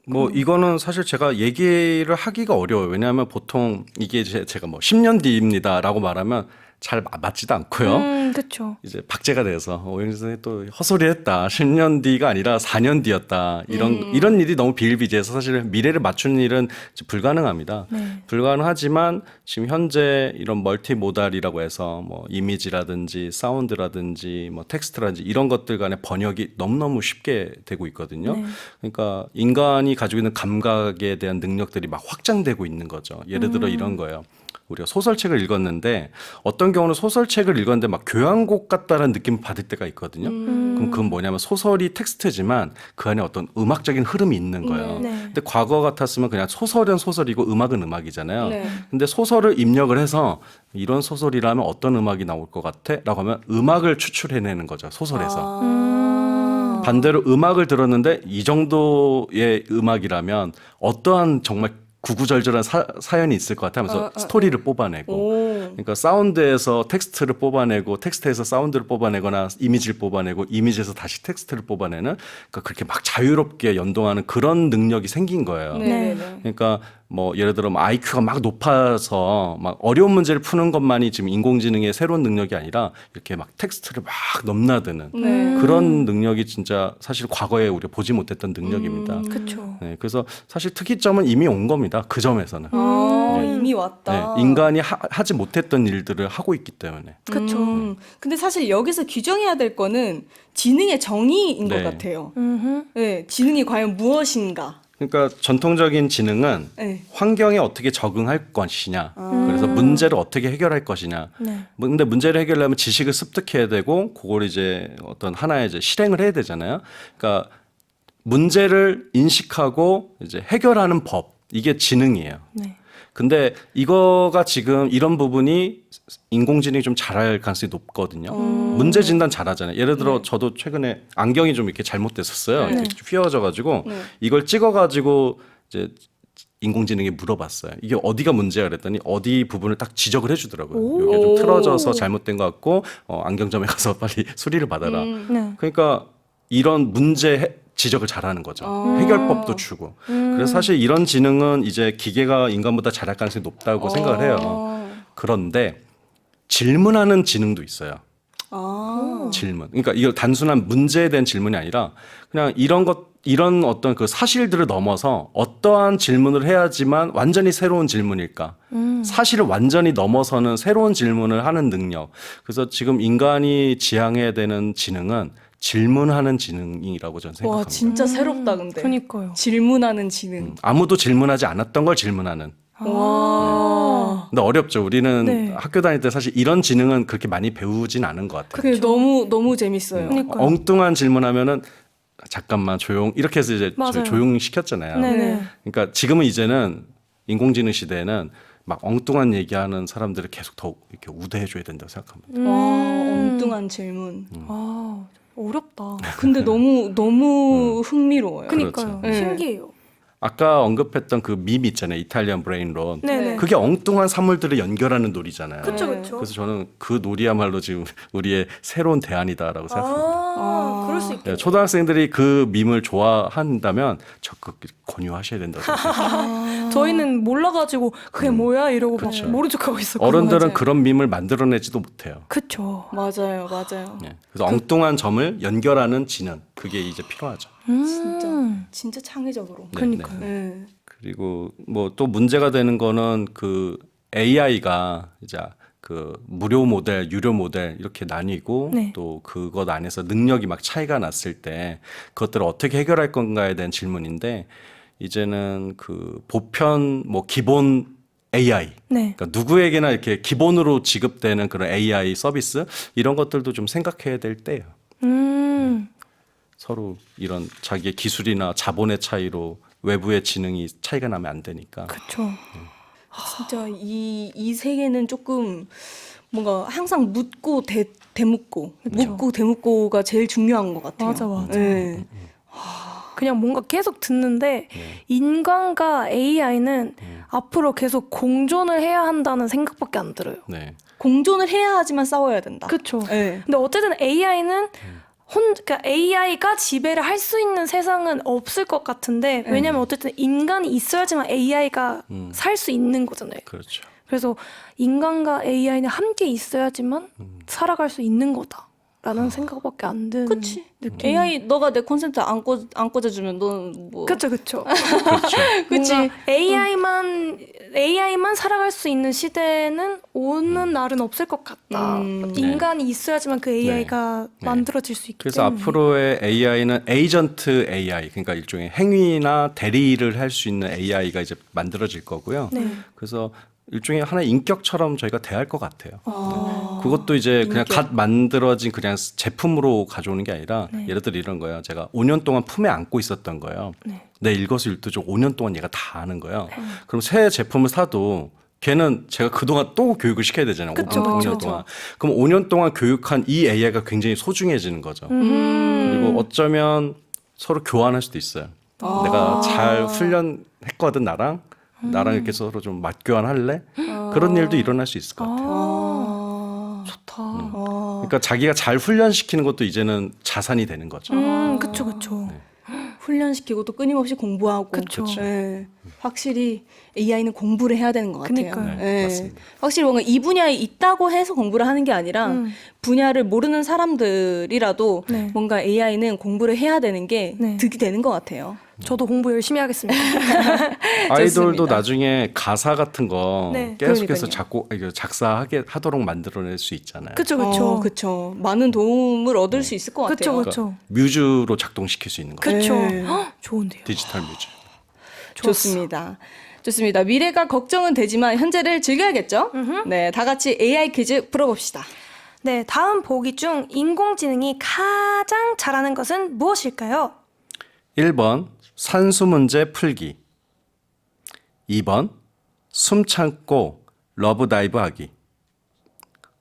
뭐 이거는 사실 제가 얘기를 하기가 어려워요. 왜냐하면 보통 이게 제가 뭐 10년 뒤입니다라고 말하면 잘 맞지도 않고요. 그렇죠. 이제 박제가 돼서 오영진 선생님이 또 헛소리했다. 10년 뒤가 아니라 4년 뒤였다. 이런 일이 너무 비일비재해서 사실 미래를 맞추는 일은 불가능합니다. 네. 불가능하지만 지금 현재 이런 멀티모달이라고 해서 뭐 이미지라든지 사운드라든지 뭐 텍스트라든지 이런 것들 간의 번역이 너무너무 쉽게 되고 있거든요. 네. 그러니까 인간이 가지고 있는 감각에 대한 능력들이 막 확장되고 있는 거죠. 예를 들어 이런 거예요. 우리가 소설책을 읽었는데 어떤 경우는 소설책을 읽었는데 막 교향곡 같다라는 느낌을 받을 때가 있거든요. 그럼 그건 뭐냐면 소설이 텍스트지만 그 안에 어떤 음악적인 흐름이 있는 거예요. 네. 근데 과거 같았으면 그냥 소설은 소설이고 음악은 음악이잖아요. 네. 근데 소설을 입력을 해서 이런 소설이라면 어떤 음악이 나올 것 같아? 라고 하면 음악을 추출해내는 거죠. 소설에서. 반대로 음악을 들었는데 이 정도의 음악이라면 어떠한 정말 구구절절한 사연이 있을 것 같아 하면서 스토리를 뽑아내고 그러니까 사운드에서 텍스트를 뽑아내고 텍스트에서 사운드를 뽑아내거나 이미지를 뽑아내고 이미지에서 다시 텍스트를 뽑아내는 그러니까 그렇게 막 자유롭게 연동하는 그런 능력이 생긴 거예요. 네. 그러니까 뭐 예를 들어 IQ가 막 높아서 막 어려운 문제를 푸는 것만이 지금 인공지능의 새로운 능력이 아니라 이렇게 막 텍스트를 막 넘나드는 그런 능력이 진짜 사실 과거에 우리가 보지 못했던 능력입니다. 그렇죠. 네, 그래서 사실 특이점은 이미 온 겁니다. 그 점에서는. 이미 왔다. 네, 인간이 하지 못했던 일들을 하고 있기 때문에. 그렇죠. 근데 사실 여기서 규정해야 될 거는 지능의 정의인 것 네. 같아요. 네, 지능이 과연 무엇인가? 그러니까 전통적인 지능은 네. 환경에 어떻게 적응할 것이냐, 그래서 문제를 어떻게 해결할 것이냐. 네. 근데 문제를 해결하려면 지식을 습득해야 되고, 그걸 이제 어떤 하나의 이제 실행을 해야 되잖아요. 그러니까 문제를 인식하고 이제 해결하는 법, 이게 지능이에요. 네. 근데 이거가 지금 이런 부분이 인공지능이 좀 잘할 가능성이 높거든요. 문제 진단 잘하잖아요. 예를 들어 저도 최근에 안경이 좀 이렇게 잘못됐었어요. 이렇게 휘어져가지고 이걸 찍어가지고 이제 인공지능에 물어봤어요. 이게 어디가 문제야 그랬더니 어디 부분을 딱 지적을 해주더라고요. 이게 좀 틀어져서 잘못된 것 같고 안경점에 가서 빨리 수리를 받아라. 네. 그러니까 이런 문제 지적을 잘하는 거죠. 해결법도 주고. 그래서 사실 이런 지능은 이제 기계가 인간보다 잘할 가능성이 높다고 생각을 해요. 그런데 질문하는 지능도 있어요. 질문. 그러니까 이거 단순한 문제에 대한 질문이 아니라 그냥 이런 어떤 그 사실들을 넘어서 어떠한 질문을 해야지만 완전히 새로운 질문일까? 사실을 완전히 넘어서는 새로운 질문을 하는 능력. 그래서 지금 인간이 지향해야 되는 지능은 질문하는 지능이라고 저는 생각합니다. 와, 진짜 새롭다, 근데. 그러니까요. 질문하는 지능. 아무도 질문하지 않았던 걸 질문하는. 와. 근데 어렵죠. 우리는 네. 학교 다닐 때 사실 이런 지능은 그렇게 많이 배우진 않은 것 같아요. 그게 너무 재밌어요. 그러니까요. 엉뚱한 질문하면은 잠깐만 조용 이렇게 해서 이제 맞아요. 조용 시켰잖아요. 네네. 그러니까 지금은 이제는 인공지능 시대에는 막 엉뚱한 얘기하는 사람들을 계속 더 이렇게 우대해줘야 된다고 생각합니다. 와, 엉뚱한 질문. 어렵다. 근데 너무 흥미로워요. 그러니까요. 네. 신기해요. 아까 언급했던 그 밈 있잖아요. 이탈리안 브레인롯. 네네. 그게 엉뚱한 사물들을 연결하는 놀이잖아요. 그쵸, 네. 그쵸. 그래서 저는 그 놀이야말로 지금 우리의 새로운 대안이다라고 생각합니다. 그럴 수 네, 있겠네요. 초등학생들이 그 밈을 좋아한다면 적극 권유하셔야 된다고 생각합니다. 저희는 몰라가지고 그게 뭐야 이러고 막 그쵸. 모른 척하고 있었거든요. 어른들은 맞아요. 그런 밈을 만들어내지도 못해요. 그쵸. 맞아요, 맞아요. 네, 그래서 엉뚱한 점을 연결하는 지능 그게 이제 필요하죠. 진짜 창의적으로. 네, 그러니까요. 네. 네. 그리고 뭐 또 문제가 되는 거는 그 AI가 이제 그 무료 모델, 유료 모델 이렇게 나뉘고 네. 또 그것 안에서 능력이 막 차이가 났을 때 그것들을 어떻게 해결할 건가에 대한 질문인데 이제는 그 보편 뭐 기본 AI 네. 그러니까 누구에게나 이렇게 기본으로 지급되는 그런 AI 서비스 이런 것들도 좀 생각해야 될 때예요. 서로 이런 자기의 기술이나 자본의 차이로 외부의 지능이 차이가 나면 안 되니까. 그쵸. 진짜 이 세계는 조금 뭔가 항상 묻고 되묻고 묻고 되묻고가 제일 중요한 것 같아요. 맞아, 맞아. 네. 그냥 뭔가 계속 듣는데 인간과 AI는 앞으로 계속 공존을 해야 한다는 생각밖에 안 들어요. 네. 공존을 해야 하지만 싸워야 된다. 그쵸. 네. 근데 어쨌든 AI는 그러니까 AI가 지배를 할 수 있는 세상은 없을 것 같은데 왜냐면 어쨌든 인간이 있어야지만 AI가 살 수 있는 거잖아요. 그렇죠. 그래서 인간과 AI는 함께 있어야지만 살아갈 수 있는 거다라는 생각밖에 안 드는 그치. 느낌. AI 너가 내 콘센트 안 꽂아주면 너는 뭐. 그쵸 그쵸. 그렇죠. 그치. 뭔가 AI만 살아갈 수 있는 시대는 오는 날은 없을 것 같다. 인간이 있어야지만 그 AI가 네. 만들어질 수 있기 그래서 때문에. 앞으로의 AI는 에이전트 AI, 그러니까 일종의 행위나 대리를 할 수 있는 AI가 이제 만들어질 거고요. 네. 그래서 일종의 하나의 인격처럼 저희가 대할 것 같아요. 그것도 이제 그냥 갓 만들어진 그냥 제품으로 가져오는 게 아니라 예를 들어 이런 거예요. 제가 5년 동안 품에 안고 있었던 거예요. 내 일거수일투족 5년 동안 얘가 다 아는 거예요. 그럼 새 제품을 사도 걔는 제가 그동안 또 교육을 시켜야 되잖아요. 그쵸, 5년 그쵸. 동안. 그럼 5년 동안 교육한 이 AI가 굉장히 소중해지는 거죠. 그리고 어쩌면 서로 교환할 수도 있어요. 내가 잘 훈련했거든 나랑 이렇게 서로 좀 맞교환할래? 그런 일도 일어날 수 있을 것 같아요. 좋다. 그러니까 자기가 잘 훈련시키는 것도 이제는 자산이 되는 거죠. 그쵸 그쵸. 훈련시키고 또 끊임없이 공부하고. 그쵸. 네. 확실히 AI는 공부를 해야 되는 것 같아요. 그니까요. 네, 맞습니다. 확실히 뭔가 이 분야에 있다고 해서 공부를 하는 게 아니라 분야를 모르는 사람들이라도 네. 뭔가 AI는 공부를 해야 되는 게 네. 득이 되는 것 같아요. 저도 공부 열심히 하겠습니다. 아이돌도 좋습니다. 나중에 가사 같은 거 네. 계속해서 그러니까요. 작사하게 하도록 만들어낼 수 있잖아요. 그쵸 그쵸. 그쵸. 많은 도움을 얻을 수 있을 것 그쵸 같아요. 그쵸. 뮤즈로 작동시킬 수 있는 거죠. 그쵸. 네. 헉, 좋은데요. 디지털 뮤즈. 좋습니다. 좋습니다. 미래가 걱정은 되지만 현재를 즐겨야겠죠? 네, 다 같이 AI 퀴즈 풀어봅시다. 네, 다음 보기 중 인공지능이 가장 잘하는 것은 무엇일까요? 1번 산수 문제 풀기. 2번 숨 참고 러브 다이브 하기.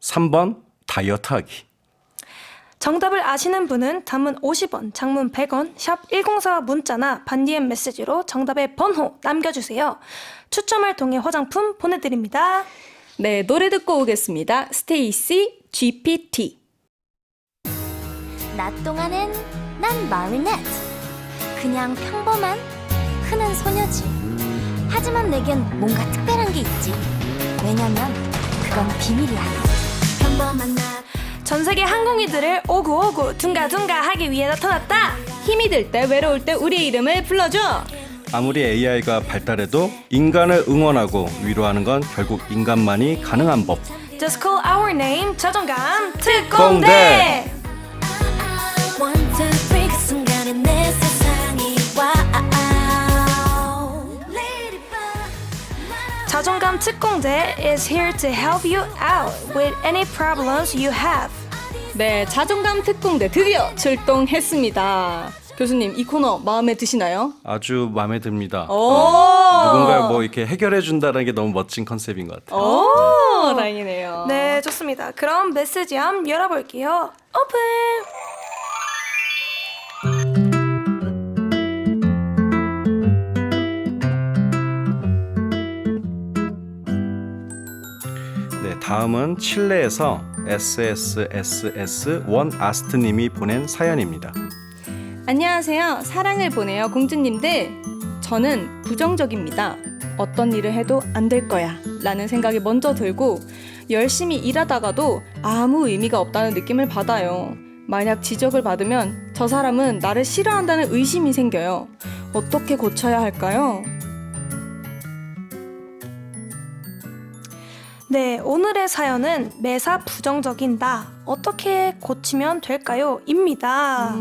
3번 다이어트 하기. 정답을 아시는 분은 단문 50원, 장문 100원, 샵 1044 문자나 반디엠 메시지로 정답의 번호 남겨주세요. 추첨을 통해 화장품 보내드립니다. 네, 노래 듣고 오겠습니다. 스테이시 GPT. 낮 동안엔 난 마리넷. 그냥 평범한 흔한 소녀지. 하지만 내겐 뭔가 특별한 게 있지. 왜냐면 그건 비밀이야. 평범한 나. 전 세계 항공이들을 오구오구 둥가둥가 하기 위해 나타났다. 힘이 들 때, 외로울 때 우리의 이름을 불러줘. 아무리 AI가 발달해도 인간을 응원하고 위로하는 건 결국 인간만이 가능한 법. Just call our name. 자존감 특공대. 특공대. One, two, three. 그 순간에 내 세상이 와우. 자존감 특공대 is here to help you out with any problems you have. 네, 자존감 특공대 드디어 출동했습니다. 교수님, 이 코너 마음에 드시나요? 아주 마음에 듭니다. 오! 누군가 뭐 이렇게 해결해 준다는 게 너무 멋진 컨셉인 것 같아요. 오, 다행이네요. 네, 좋습니다. 그럼 메시지 함 열어볼게요. 오픈! 다음은 칠레에서 SSSS1 아스트님이 보낸 사연입니다. 안녕하세요. 사랑을 보내요 공주님들. 저는 부정적입니다. 어떤 일을 해도 안 될 거야 라는 생각이 먼저 들고 열심히 일하다가도 아무 의미가 없다는 느낌을 받아요. 만약 지적을 받으면 저 사람은 나를 싫어한다는 의심이 생겨요. 어떻게 고쳐야 할까요? 네, 오늘의 사연은 매사 부정적인 나 어떻게 고치면 될까요? 입니다.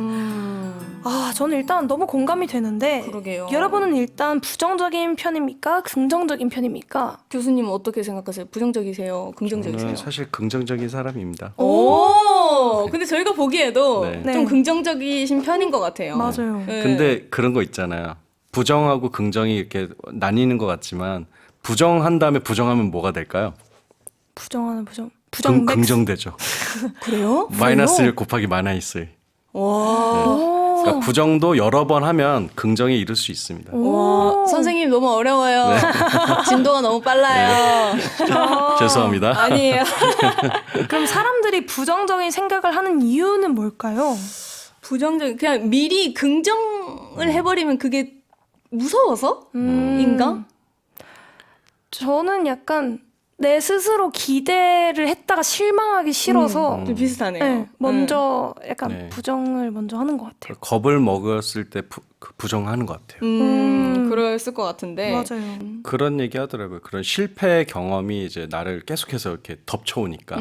저는 일단 너무 공감이 되는데 그러게요. 여러분은 일단 부정적인 편입니까? 긍정적인 편입니까? 교수님은 어떻게 생각하세요? 부정적이세요? 긍정적이세요? 저는 사실 긍정적인 사람입니다. 오, 근데 저희가 보기에도 네. 좀 네. 긍정적이신 편인 것 같아요. 맞아요. 네. 근데 그런 거 있잖아요. 부정하고 긍정이 이렇게 나뉘는 것 같지만 부정한 다음에 부정하면 뭐가 될까요? 부정 맥스. 긍정되죠. 그래요? 마이너스 1 곱하기 마이너스 1. 와, 그러니까 부정도 여러 번 하면 긍정에 이를 수 있습니다. 와, 선생님 너무 어려워요. 네. 진도가 너무 빨라요. 죄송합니다. 아니에요. 그럼 사람들이 부정적인 생각을 하는 이유는 뭘까요? 부정적, 그냥 미리 긍정을 해버리면 그게 무서워서?인가? 저는 약간 내 스스로 기대를 했다가 실망하기 싫어서 좀 비슷하네요. 네, 먼저 약간 네. 부정을 먼저 하는 것 같아요. 겁을 먹었을 때 부정하는 것 같아요. 그랬을 것 같은데. 맞아요. 그런 얘기 하더라고요. 그런 실패 경험이 이제 나를 계속해서 이렇게 덮쳐오니까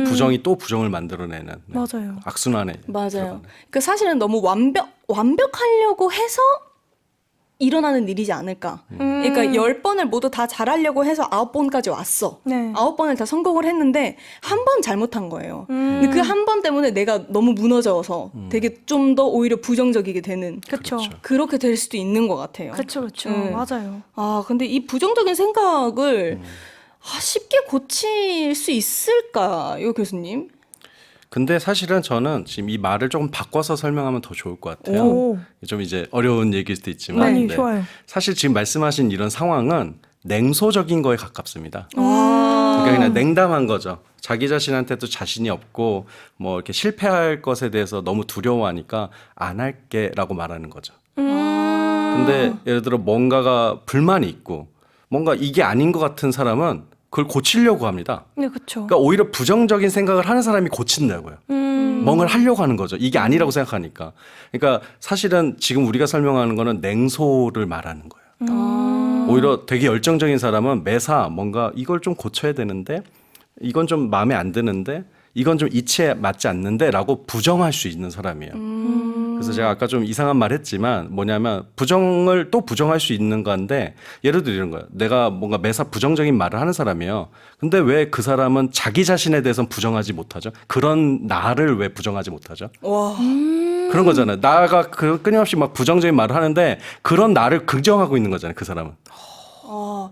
부정이 또 부정을 만들어내는 맞아요. 악순환에 맞아요. 들어가는. 그 사실은 너무 완벽하려고 해서 일어나는 일이지 않을까. 그러니까 10번을 모두 다 잘하려고 해서 9번까지 왔어. 네. 9번을 다 성공을 했는데 한 번 잘못한 거예요. 근데 그 한 번 때문에 내가 너무 무너져서 되게 좀 더 오히려 부정적이게 되는 그렇죠. 그렇죠. 그렇게 될 수도 있는 것 같아요. 그렇죠. 그렇죠. 네. 맞아요. 아, 근데 이 부정적인 생각을 쉽게 고칠 수 있을까요, 교수님? 근데 사실은 저는 지금 이 말을 조금 바꿔서 설명하면 더 좋을 것 같아요. 오. 좀 이제 어려운 얘기일 수도 있지만 네, 네. 좋아요. 사실 지금 말씀하신 이런 상황은 냉소적인 거에 가깝습니다. 아, 그러니까 그냥 냉담한 거죠. 자기 자신한테도 자신이 없고 뭐 이렇게 실패할 것에 대해서 너무 두려워하니까 안 할게라고 말하는 거죠. 근데 예를 들어 뭔가가 불만이 있고 뭔가 이게 아닌 것 같은 사람은 그걸 고치려고 합니다. 네, 그렇죠. 그러니까 오히려 부정적인 생각을 하는 사람이 고친다고요. 뭔가를 하려고 하는 거죠. 이게 아니라고 생각하니까. 그러니까 사실은 지금 우리가 설명하는 거는 냉소를 말하는 거예요. 오히려 되게 열정적인 사람은 매사 뭔가 이걸 좀 고쳐야 되는데 이건 좀 마음에 안 드는데 이건 좀 이치에 맞지 않는데 라고 부정할 수 있는 사람이에요. 그래서 제가 아까 좀 이상한 말 했지만 뭐냐면 부정을 또 부정할 수 있는 건데 예를 들어 이런 거예요. 내가 뭔가 매사 부정적인 말을 하는 사람이에요. 근데 왜 그 사람은 자기 자신에 대해서는 부정하지 못하죠? 그런 나를 왜 부정하지 못하죠? 와. 그런 거잖아요. 나가 끊임없이 막 부정적인 말을 하는데 그런 나를 긍정하고 있는 거잖아요. 그 사람은.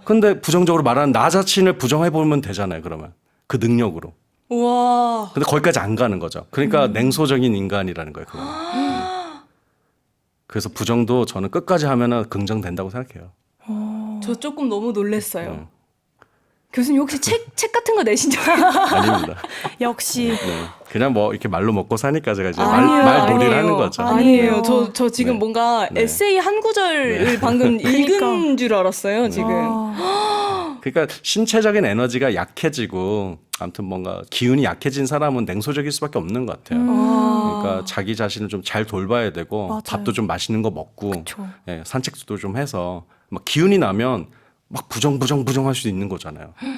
근데 부정적으로 말하는 나 자신을 부정해보면 되잖아요. 그러면. 그 능력으로. 와. 근데 거기까지 안 가는 거죠. 그러니까 냉소적인 인간이라는 거예요. 그건. 그래서 부정도 저는 끝까지 하면은 긍정된다고 생각해요. 저 조금 너무 놀랬어요. 교수님 혹시 책 같은 거 내신 적 아닙니다. 역시. 네. 그냥 뭐 이렇게 말로 먹고 사니까 제가 이제 아니에요, 말놀이를 아니에요. 하는 거죠. 아니에요. 저 지금 네. 뭔가 네. 에세이 한 구절을 방금 읽은 줄 알았어요, 지금. 그러니까 신체적인 에너지가 약해지고 아무튼 뭔가 기운이 약해진 사람은 냉소적일 수밖에 없는 것 같아요. 그러니까 자기 자신을 좀 잘 돌봐야 되고 맞아요. 밥도 좀 맛있는 거 먹고 그쵸. 예, 산책도 좀 해서 막 기운이 나면 막 부정할 수 있는 거잖아요. 네.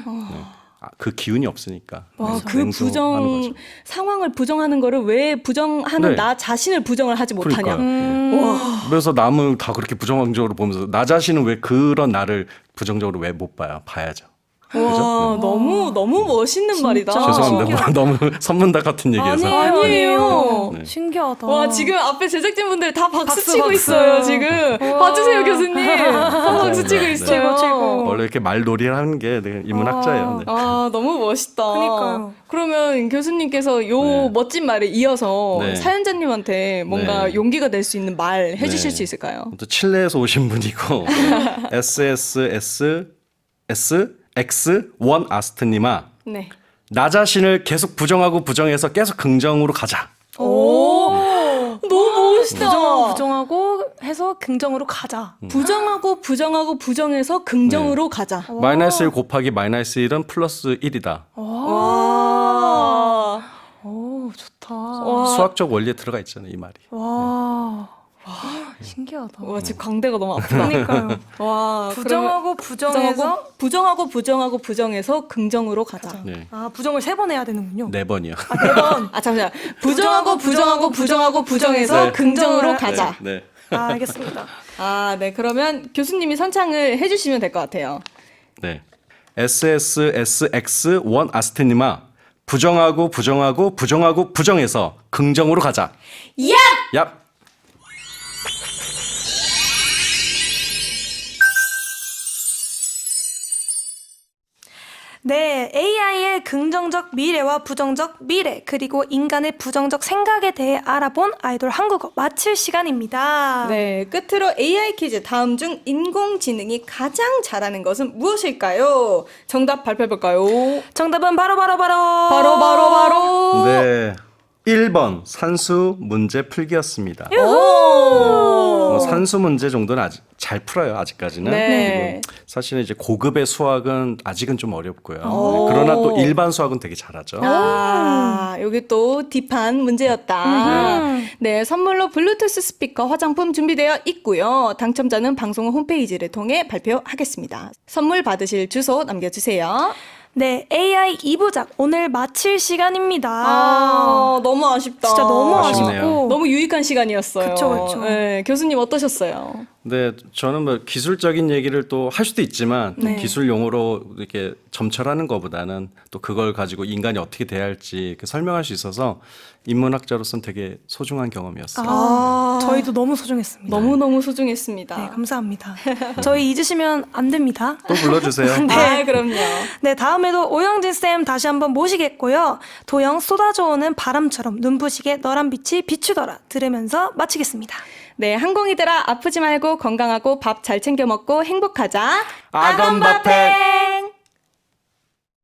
그 기운이 없으니까. 와, 그래서 그 냉소하는 부정 거죠. 상황을 부정하는 거를 왜 부정하는 네. 나 자신을 부정을 하지 못하냐. 그러니까요. 와. 그래서 남을 다 그렇게 부정적으로 보면서 나 자신은 왜 그런 나를 부정적으로 왜 못 봐요? 봐야죠. 와, 너무 멋있는 말이다. 죄송합니다. 너무 선문답 같은 얘기해서. 아니에요. 네. 신기하다. 와, 지금 앞에 제작진분들 다 박수 치고 박수. 있어요, 지금. 봐주세요, 교수님. 박수 치고 네. 있어요. 최고. 원래 이렇게 말놀이를 하는 게 되게 인문학자예요. 네. 아, 너무 멋있다. 그러니까요. 그러면 교수님께서 요 네. 멋진 말에 이어서 네. 사연자님한테 뭔가 네. 용기가 될 수 있는 말 해주실 네. 수 있을까요? 또 칠레에서 오신 분이고 SSSS X1 아스트님아 네. 나 자신을 계속 부정하고 부정해서 계속 긍정으로 가자. 오, 너무 멋있다. 부정하고 해서 긍정으로 가자. 부정하고 부정하고 부정해서 긍정으로 가자. 마이너스 1 곱하기 마이너스 1은 플러스 1이다. 와. 오, 좋다. 수학적 원리에 들어가 있잖아요, 이 말이. 와, 신기하다. 와, 지금 광대가 너무 아프다. 그러니까요. 와, 부정하고 부정해서 부정하고 부정해서 긍정으로 가자. 네. 부정을 3번 해야 되는군요. 4번이요. 4번. 잠시만. 부정하고 부정해서 네. 긍정으로 가자. 네. 알겠습니다. 네. 그러면 교수님이 선창을 해주시면 될 것 같아요. 네. SSSX1 아스테니마 부정하고 부정하고 부정하고 부정해서 긍정으로 가자. 야! 얍. 네, AI의 긍정적 미래와 부정적 미래, 그리고 인간의 부정적 생각에 대해 알아본 아이돌 한국어 마칠 시간입니다. 네, 끝으로 AI 퀴즈. 다음 중 인공지능이 가장 잘하는 것은 무엇일까요? 정답 발표해볼까요? 정답은 바로. 바로. 네. 1번 산수 문제 풀기였습니다. 오! 산수 문제 정도는 아직 잘 풀어요, 아직까지는. 네. 그리고 사실은 이제 고급의 수학은 아직은 좀 어렵고요. 네, 그러나 또 일반 수학은 되게 잘하죠. 여기 또 딥한 문제였다. 네, 선물로 블루투스 스피커 화장품 준비되어 있고요. 당첨자는 방송 홈페이지를 통해 발표하겠습니다. 선물 받으실 주소 남겨주세요. 네, AI 2부작 오늘 마칠 시간입니다. 너무 아쉽다. 진짜 너무 아쉽네요. 아쉽고 너무 유익한 시간이었어요. 그쵸. 네, 교수님 어떠셨어요? 네, 저는 뭐 기술적인 얘기를 또 할 수도 있지만 네. 기술 용어로 이렇게 점철하는 것보다는 또 그걸 가지고 인간이 어떻게 대해야 할지 이렇게 설명할 수 있어서 인문학자로서는 되게 소중한 경험이었어요. 저희도 너무 소중했습니다. 너무너무 소중했습니다. 네, 감사합니다. 저희 잊으시면 안 됩니다. 또 불러주세요. 그럼요. 네, 다음에도 오영진 쌤 다시 한번 모시겠고요. 도영 쏟아져오는 바람처럼 눈부시게 너란 빛이 비추더라 들으면서 마치겠습니다. 네, 항공이들아 아프지 말고 건강하고 밥 잘 챙겨 먹고 행복하자. 아건바페.